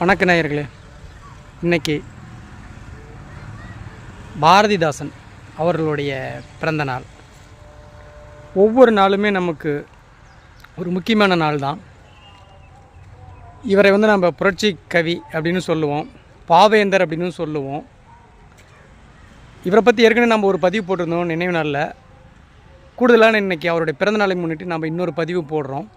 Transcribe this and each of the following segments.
வணக்க நேயர்களே, இன்றைக்கி பாரதிதாசன் அவர்களுடைய பிறந்த நாள். ஒவ்வொரு நாளுமே நமக்கு ஒரு முக்கியமான நாள் தான். இவரை நம்ம புரட்சி கவி அப்படின்னு சொல்லுவோம், பாவேந்தர் அப்படின்னு சொல்லுவோம். இவரை பற்றி ஏற்கனவே நம்ம ஒரு பதிவு போட்டிருந்தோம் நினைவு நாளில். கூடுதலான இன்றைக்கி அவருடைய பிறந்த நாளை முன்னிட்டு நம்ம இன்னொரு பதிவு போடுறோம்.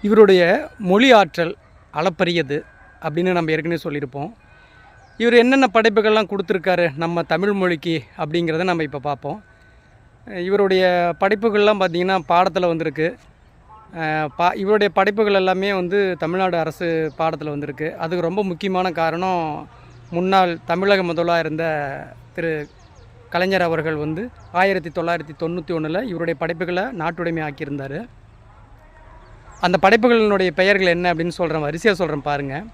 இவருடைய மொழி ஆற்றல் அளப்பரியது அப்படின்னு நம்ம ஏற்கனவே சொல்லியிருப்போம். இவர் என்னென்ன படைப்புகள்லாம் கொடுத்துருக்காரு நம்ம தமிழ் மொழிக்கு அப்படிங்கிறத நம்ம இப்போ பார்ப்போம். இவருடைய படைப்புகள்லாம் பார்த்திங்கன்னா பாடத்தில் வந்திருக்கு. இவருடைய படைப்புகள் எல்லாமே தமிழ்நாடு அரசு பாடத்தில் வந்திருக்கு. அதுக்கு ரொம்ப முக்கியமான காரணம், முன்னாள் தமிழக முதல்வராக இருந்த திரு கலைஞர் அவர்கள் 1991 இவருடைய படைப்புகளை நாட்டுடைமை ஆக்கியிருந்தார். அந்த படைப்புகளினுடைய பெயர்கள் என்ன அப்படின்னு சொல்கிறேன், வரிசையாக சொல்கிறேன் பாருங்கள்.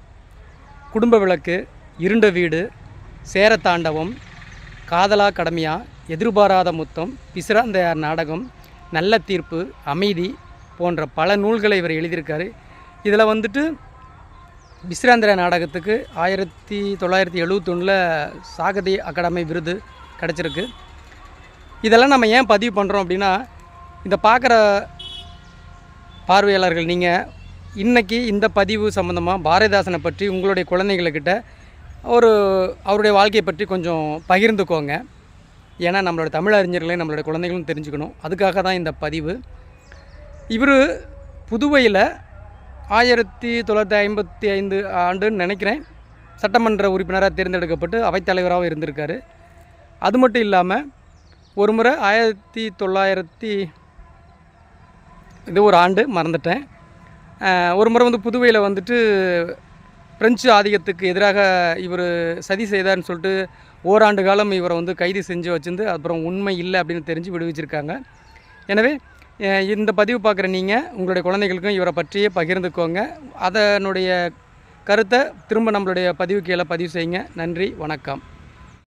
குடும்ப விளக்கு, இருண்ட வீடு, சேரத்தாண்டவம், காதலா கடமையா, எதிர்பாராத முத்தம், பிசிராந்தையார் நாடகம், நல்ல தீர்ப்பு, அமைதி போன்ற பல நூல்களை இவர் எழுதியிருக்காரு. இதில் பிசிராந்தையார் நாடகத்துக்கு 1971 சாகித்ய அகாடமி விருது கிடச்சிருக்கு. இதெல்லாம் நம்ம ஏன் பதிவு பண்ணுறோம் அப்படின்னா, இந்த பார்க்குற பார்வையாளர்கள் நீங்கள் இன்றைக்கி இந்த பதிவு சம்மந்தமாக பாரதிதாசனை பற்றி உங்களுடைய குழந்தைங்கள்கிட்ட அவருடைய வாழ்க்கையை பற்றி கொஞ்சம் பகிர்ந்துக்கோங்க. ஏன்னா நம்மளோட தமிழ் அறிஞர்களையும் நம்மளுடைய குழந்தைகளும் தெரிஞ்சுக்கணும். அதுக்காக தான் இந்த பதிவு. இவர் புதுவையில் 1955 ஆண்டுன்னு நினைக்கிறேன் சட்டமன்ற உறுப்பினராக தேர்ந்தெடுக்கப்பட்டு அவைத்தலைவராகவும் இருந்திருக்காரு. அது மட்டும் இல்லாமல் ஒரு முறை 1900 இது ஒரு ஆண்டு மறந்துட்டேன், ஒரு முறை புதுவையில் பிரெஞ்சு ஆதிக்கத்துக்கு எதிராக இவர் சதி செய்தார்னு சொல்லிட்டு ஓராண்டு காலம் இவரை கைது செஞ்சு வச்சுருந்து அப்புறம் உண்மை இல்லை அப்படின்னு தெரிஞ்சு விடுவிச்சிருக்காங்க. எனவே இந்த பதிவு பார்க்குற நீங்கள் உங்களுடைய குழந்தைகளுக்கும் இவரை பற்றியே பகிர்ந்துக்கோங்க. அதனுடைய கருத்தை திரும்ப நம்மளுடைய பதிவு கீழே பதிவு செய்யுங்க. நன்றி, வணக்கம்.